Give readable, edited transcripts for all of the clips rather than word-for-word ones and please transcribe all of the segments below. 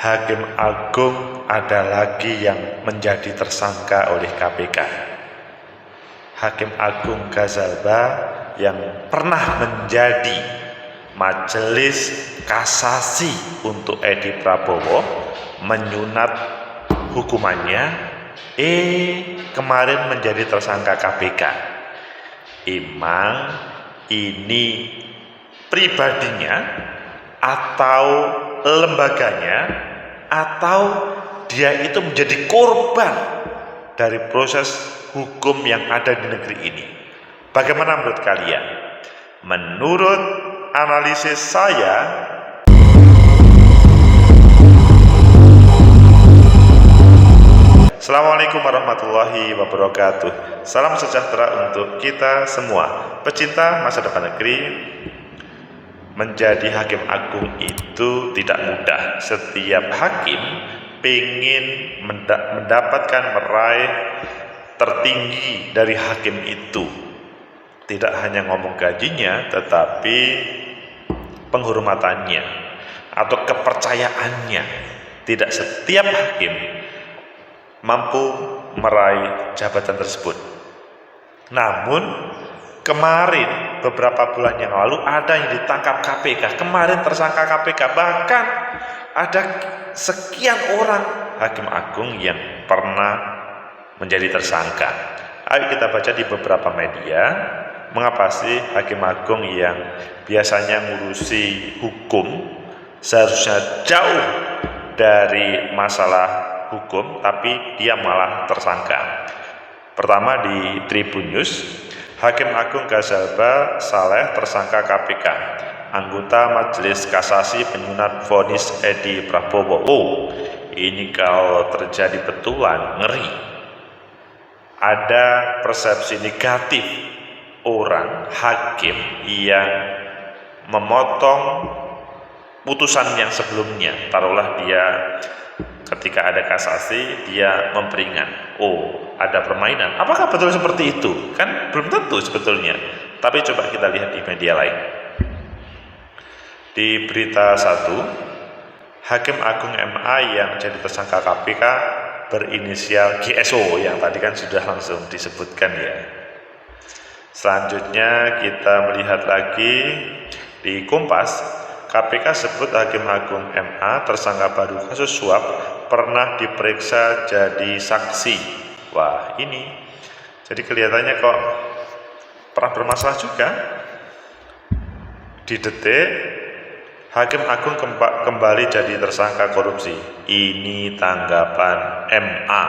Hakim Agung ada lagi yang menjadi tersangka oleh KPK. Hakim Agung Ghazalba yang pernah menjadi majelis kasasi untuk Edi Prabowo menyunat hukumannya, kemarin menjadi tersangka KPK. Emang ini pribadinya atau lembaganya atau dia itu menjadi korban dari proses hukum yang ada di negeri ini? Bagaimana menurut kalian? Menurut analisis saya, Assalamualaikum warahmatullahi wabarakatuh. Salam sejahtera untuk kita semua, pecinta masa depan negeri. Menjadi hakim agung itu tidak mudah. Setiap hakim ingin mendapatkan meraih tertinggi dari hakim itu. Tidak hanya ngomong gajinya, tetapi penghormatannya atau kepercayaannya. Tidak setiap hakim mampu meraih jabatan tersebut. Namun kemarin beberapa bulan yang lalu ada yang ditangkap KPK. Kemarin tersangka KPK. Bahkan ada sekian orang hakim agung yang pernah menjadi tersangka. Ayo kita baca di beberapa media. Mengapa sih hakim agung yang biasanya ngurusi hukum seharusnya jauh dari masalah hukum, tapi dia malah tersangka? Pertama di Tribun News, Hakim Agung Ghazalba Saleh tersangka KPK. Anggota Majelis Kasasi penyunat vonis Edi Prabowo. Ini kalau terjadi betulan ngeri. Ada persepsi negatif orang hakim yang memotong putusan yang sebelumnya. Taruhlah dia ketika ada kasasi, dia memperingan. Ada permainan. Apakah betul seperti itu? Kan belum tentu sebetulnya. Tapi coba kita lihat di media lain. Di berita 1, Hakim Agung MA yang jadi tersangka KPK berinisial GSO, yang tadi kan sudah langsung disebutkan ya. Selanjutnya kita melihat lagi di Kompas, KPK sebut Hakim Agung MA tersangka baru kasus suap pernah diperiksa jadi saksi. Wah, ini jadi kelihatannya kok pernah bermasalah juga. Di Detik, Hakim Agung kembali jadi tersangka korupsi. Ini tanggapan MA.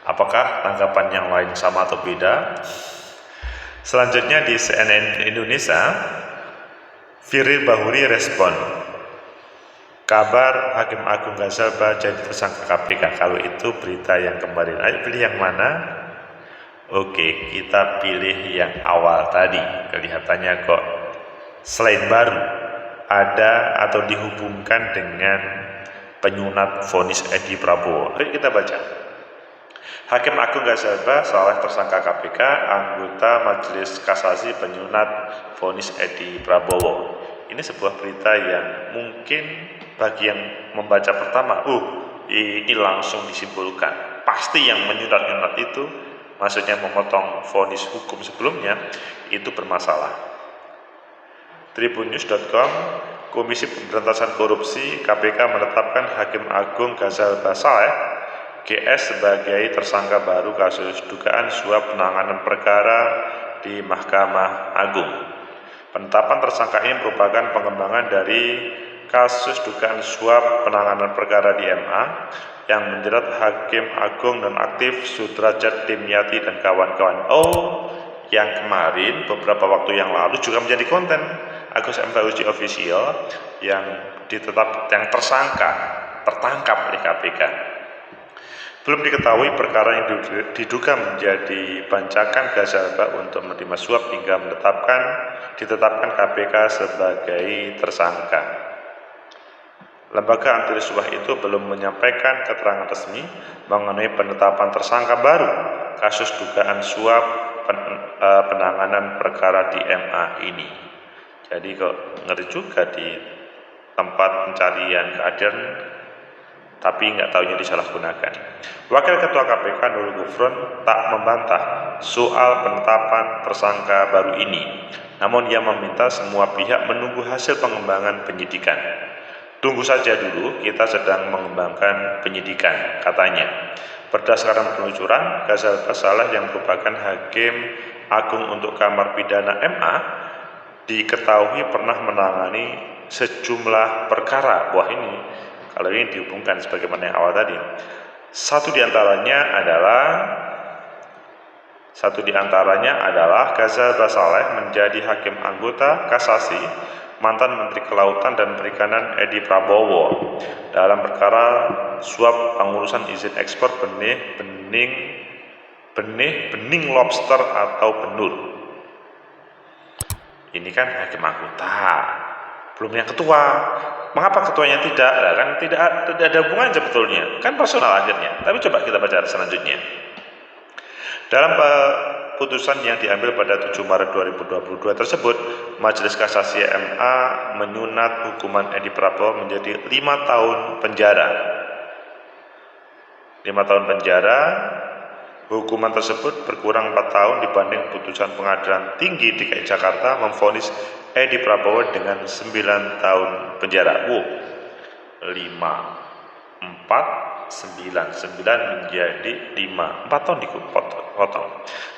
Apakah tanggapan yang lain sama atau beda? Selanjutnya di CNN Indonesia, Firly Bahuri respon, kabar Hakim Agung Ghazalba jadi tersangka KPK. Kalau itu berita yang kemarin, ayo pilih yang mana? Oke, kita pilih yang awal tadi. Kelihatannya kok selain baru, ada atau dihubungkan dengan penyunat vonis Edi Prabowo. Ayo kita baca. Hakim Agung Ghazalba Saleh tersangka KPK, anggota Majelis Kasasi penyunat vonis Edi Prabowo. Ini sebuah berita yang mungkin bagi yang membaca pertama, ini langsung disimpulkan. Pasti yang menyunat-nyunat itu, maksudnya memotong vonis hukum sebelumnya, itu bermasalah. Tribunnews.com, Komisi Pemberantasan Korupsi KPK menetapkan Hakim Agung Ghazalba Saleh GS sebagai tersangka baru kasus dugaan suap penanganan perkara di Mahkamah Agung. Penetapan tersangka ini merupakan pengembangan dari kasus dugaan suap penanganan perkara di MA yang menjerat Hakim Agung dan aktif Sudrajat Dimyati dan kawan-kawan. Yang kemarin beberapa waktu yang lalu juga menjadi konten Agus MFUJ Official yang tertangkap oleh KPK. Belum diketahui perkara yang diduga menjadi bancakan Ghazalba untuk menerima suap hingga ditetapkan KPK sebagai tersangka. Lembaga anti risuah itu belum menyampaikan keterangan resmi mengenai penetapan tersangka baru kasus dugaan suap penanganan perkara di MA ini. Jadi kok ngeri juga di tempat pencarian keadilan tapi nggak taunya disalahgunakan. Wakil Ketua KPK Nurul Gufron tak membantah soal penetapan tersangka baru ini, namun ia meminta semua pihak menunggu hasil pengembangan penyidikan. Tunggu saja dulu, kita sedang mengembangkan penyidikan, katanya. Berdasarkan penelusuran, Ghazal Basaleh yang merupakan Hakim Agung untuk Kamar Pidana MA diketahui pernah menangani sejumlah perkara. Wah, ini kalau ini dihubungkan sebagaimana yang awal tadi. Satu di antaranya adalah Ghazal Basaleh menjadi hakim anggota kasasi mantan Menteri Kelautan dan Perikanan Edi Prabowo dalam perkara suap pengurusan izin ekspor benih lobster atau benur. Ini kan hakim anggota, belum yang ketua. Mengapa ketuanya tidak? Nah, kan tidak ada hubungan sebetulnya, kan personal akhirnya. Tapi coba kita baca selanjutnya. Dalam putusan yang diambil pada 7 Maret 2022 tersebut, Majelis Kasasi MA menyunat hukuman Edi Prabowo menjadi 5 tahun penjara. 5 tahun penjara. Hukuman tersebut berkurang 4 tahun dibanding putusan Pengadilan Tinggi DKI Jakarta memvonis Edi Prabowo dengan 9 tahun penjara. 5, 4, 9 menjadi 5, 4 tahun dipotong.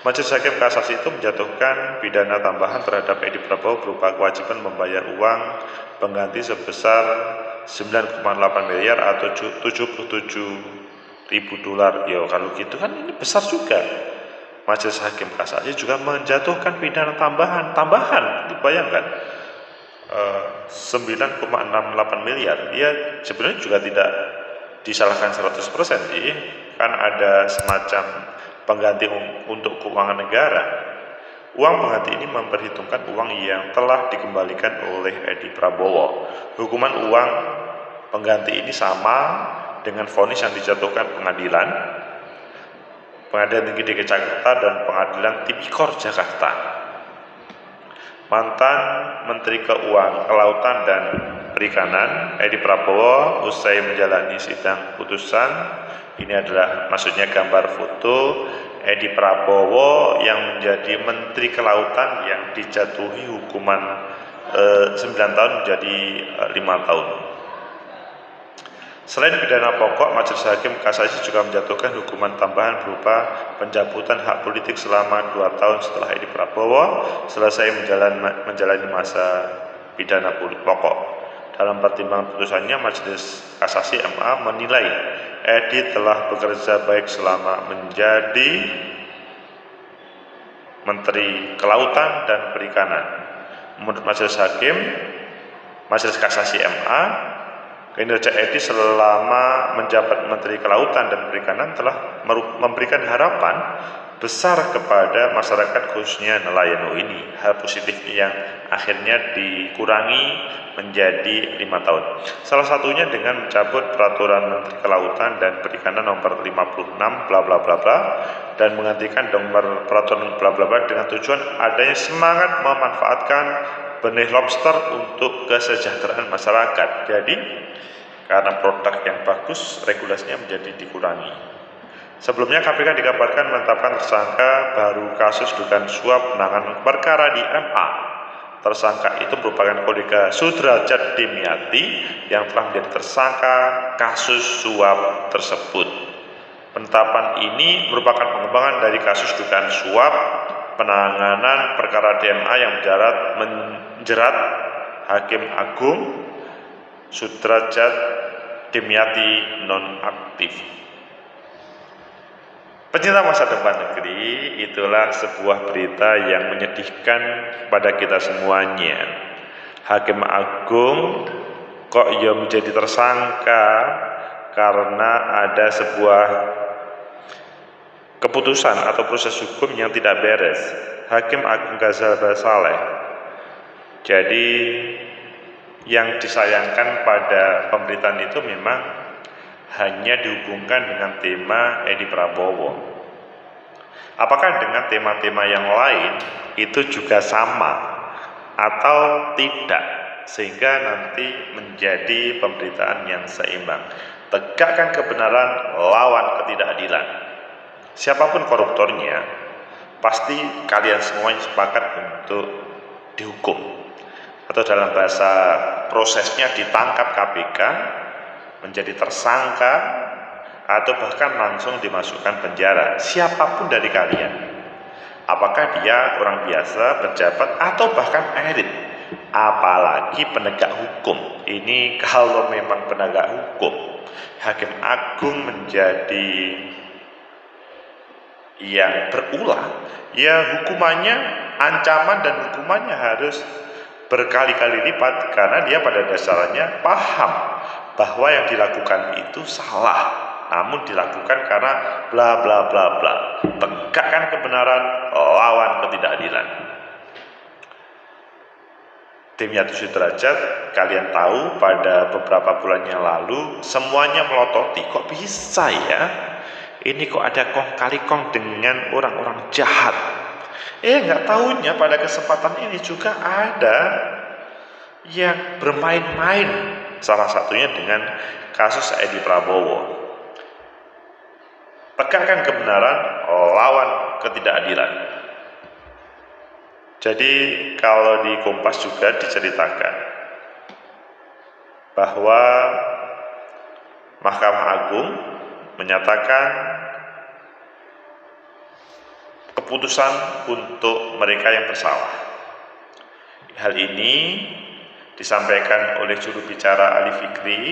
Majelis Hakim Kasasi itu menjatuhkan pidana tambahan terhadap Edi Prabowo berupa kewajiban membayar uang pengganti sebesar 9,8 miliar atau 77.000 dolar. Ya kalau gitu kan ini besar juga. Majelis Hakim Kasasi juga menjatuhkan pidana tambahan, dibayangkan 9,68 miliar. Dia sebenarnya juga tidak disalahkan 100% sih, kan ada semacam pengganti untuk keuangan negara. Uang pengganti ini memperhitungkan uang yang telah dikembalikan oleh Edi Prabowo. Hukuman uang pengganti ini sama dengan vonis yang dijatuhkan Pengadilan Tinggi DKI Jakarta dan Pengadilan Tipikor Jakarta. Mantan Menteri Kelautan dan Perikanan Edi Prabowo usai menjalani sidang putusan, ini adalah maksudnya gambar foto Edi Prabowo yang menjadi Menteri Kelautan yang dijatuhi hukuman 9 tahun menjadi 5 tahun. Selain pidana pokok, Majelis Hakim Kasasi juga menjatuhkan hukuman tambahan berupa pencabutan hak politik selama 2 tahun setelah Edi Prabowo selesai menjalani masa pidana pokok. Dalam pertimbangan putusannya, Majelis Kasasi MA menilai Edi telah bekerja baik selama menjadi Menteri Kelautan dan Perikanan. Menurut Majelis Kasasi MA, kinerja Edi selama menjabat Menteri Kelautan dan Perikanan telah memberikan harapan besar kepada masyarakat khususnya nelayan. Ini hal positif yang akhirnya dikurangi menjadi 5 tahun. Salah satunya dengan mencabut peraturan Menteri Kelautan dan Perikanan nomor 56 bla bla bla bla dan menggantikan nomor peraturan bla bla bla dengan tujuan adanya semangat memanfaatkan benih lobster untuk kesejahteraan masyarakat. Jadi karena produk yang bagus, regulasinya menjadi dikurangi. Sebelumnya KPK dikabarkan menetapkan tersangka baru kasus dugaan suap penanganan perkara di MA. Tersangka itu merupakan kolega Sudrajat Dimyati yang telah menjadi tersangka kasus suap tersebut. Penetapan ini merupakan pengembangan dari kasus dugaan suap penanganan perkara DMA yang menjerat Hakim Agung Sudrajat Dimyati nonaktif. Pencinta masa depan negeri, itulah sebuah berita yang menyedihkan pada kita semuanya. Hakim Agung kok ya menjadi tersangka karena ada sebuah keputusan atau proses hukum yang tidak beres. Hakim Agung Ghazal Basaleh. Jadi yang disayangkan pada pemberitaan itu memang hanya dihubungkan dengan tema Edi Prabowo. Apakah dengan tema-tema yang lain itu juga sama atau tidak? sehingga nanti menjadi pemberitaan yang seimbang. Tegakkan kebenaran, lawan ketidakadilan. Siapapun koruptornya, pasti kalian semuanya sepakat untuk dihukum, atau dalam bahasa prosesnya ditangkap KPK, menjadi tersangka, atau bahkan langsung dimasukkan penjara. Siapapun dari kalian, apakah dia orang biasa, pejabat, atau bahkan elit, apalagi penegak hukum. Ini kalau memang penegak hukum, Hakim Agung menjadi yang berulah, ya hukumannya, ancaman dan hukumannya harus berkali-kali lipat, karena dia pada dasarnya paham bahwa yang dilakukan itu salah, namun dilakukan karena bla bla bla bla. Tegakkan kebenaran, lawan ketidakadilan. Tim Yatu Sudrajat, kalian tahu pada beberapa bulan yang lalu semuanya melototi, kok bisa ya ini kok ada kong kali kong dengan orang-orang jahat. Nggak tahunya pada kesempatan ini juga ada yang bermain-main, salah satunya dengan kasus Edi Prabowo. Tegakkan kebenaran, lawan ketidakadilan. Jadi kalau di Kompas juga diceritakan bahwa Mahkamah Agung menyatakan keputusan untuk mereka yang bersalah. Hal ini disampaikan oleh juru bicara Ali Fikri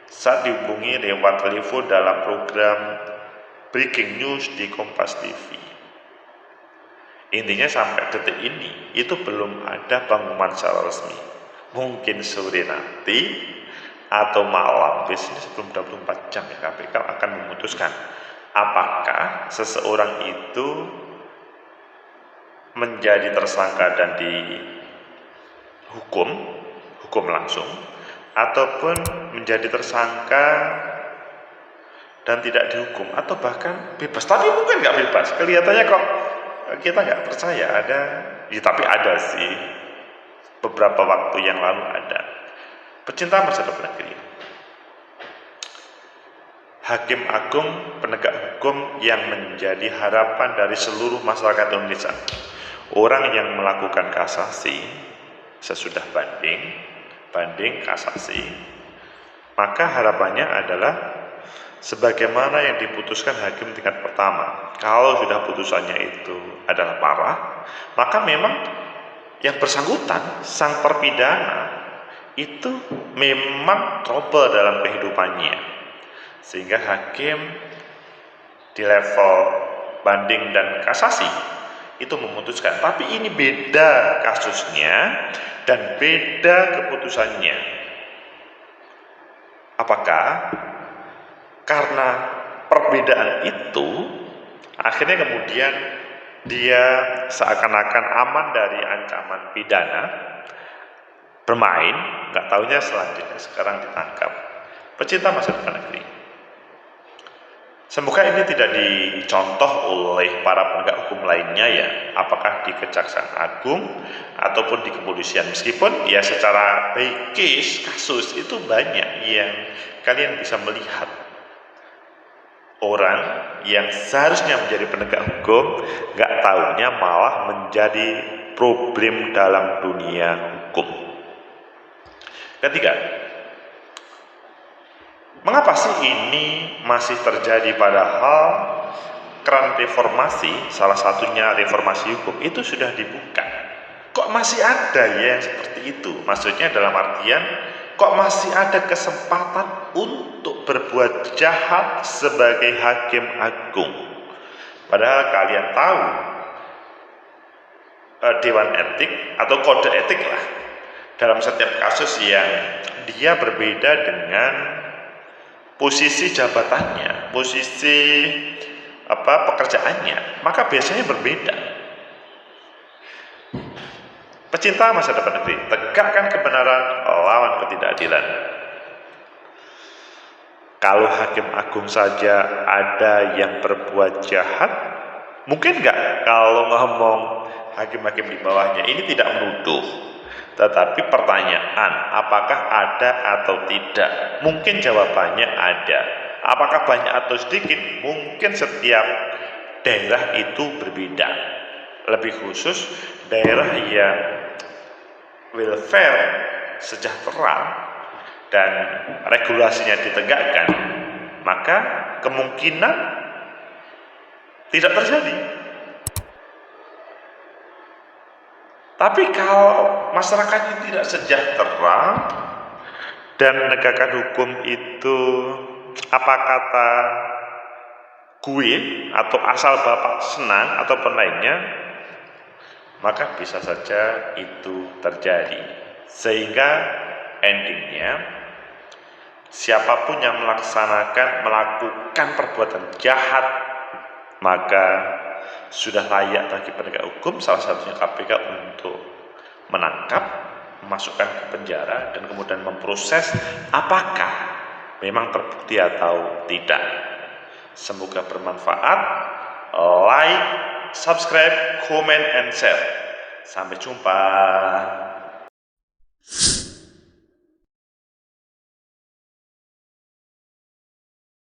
saat dihubungi lewat telepon dalam program Breaking News di Kompas TV. Intinya sampai detik ini itu belum ada pengumuman secara resmi. Mungkin sore nanti atau malam, biasanya sebelum 24 jam ya KPK akan memutuskan apakah seseorang itu menjadi tersangka dan dihukum langsung, ataupun menjadi tersangka dan tidak dihukum, atau bahkan bebas. Tapi mungkin nggak bebas, kelihatannya kok kita nggak percaya ada, ya tapi ada sih, beberapa waktu yang lalu ada. Pecinta masa depan negeri, Hakim Agung penegak hukum yang menjadi harapan dari seluruh masyarakat Indonesia. Orang yang melakukan kasasi sesudah banding kasasi, maka harapannya adalah sebagaimana yang diputuskan hakim tingkat pertama. Kalau sudah putusannya itu adalah parah, maka memang yang bersangkutan, sang terpidana, itu memang trouble dalam kehidupannya, sehingga hakim di level banding dan kasasi itu memutuskan. Tapi ini beda kasusnya dan beda keputusannya. Apakah karena perbedaan itu akhirnya kemudian dia seakan-akan aman dari ancaman pidana, bermain, nggak taunya selanjutnya sekarang ditangkap. Pecinta masa depan negeri, semoga ini tidak dicontoh oleh para penegak hukum lainnya ya, apakah di Kejaksaan Agung ataupun di kepolisian. Meskipun ya secara by case kasus itu banyak yang kalian bisa melihat orang yang seharusnya menjadi penegak hukum nggak taunya malah menjadi problem dalam dunia hukum. Ketiga, mengapa sih ini masih terjadi padahal keran reformasi, salah satunya reformasi hukum, itu sudah dibuka? Kok masih ada ya yang seperti itu? Maksudnya dalam artian, kok masih ada kesempatan untuk berbuat jahat sebagai hakim agung? Padahal kalian tahu Dewan Etik atau kode etik lah dalam setiap kasus yang dia berbeda dengan posisi jabatannya, posisi pekerjaannya, maka biasanya berbeda. Pecinta masa depan negeri, tegakkan kebenaran, lawan ketidakadilan. Kalau hakim agung saja ada yang berbuat jahat, mungkin nggak kalau ngomong hakim-hakim di bawahnya? Ini tidak menuduh, Tetapi pertanyaan, apakah ada atau tidak? Mungkin jawabannya ada. Apakah banyak atau sedikit? Mungkin setiap daerah itu berbeda. Lebih khusus daerah yang welfare, sejahtera, dan regulasinya ditegakkan, maka kemungkinan tidak terjadi. Tapi kalau masyarakatnya tidak sejahtera dan menegakkan hukum itu apa kata gue atau asal bapak senang ataupun lainnya, maka bisa saja itu terjadi. Sehingga endingnya siapapun yang melakukan perbuatan jahat, maka sudah layak bagi penegak hukum, salah satunya KPK, untuk menangkap, memasukkan ke penjara, dan kemudian memproses apakah memang terbukti atau tidak. Semoga bermanfaat. Like, subscribe, comment, and share. Sampai jumpa.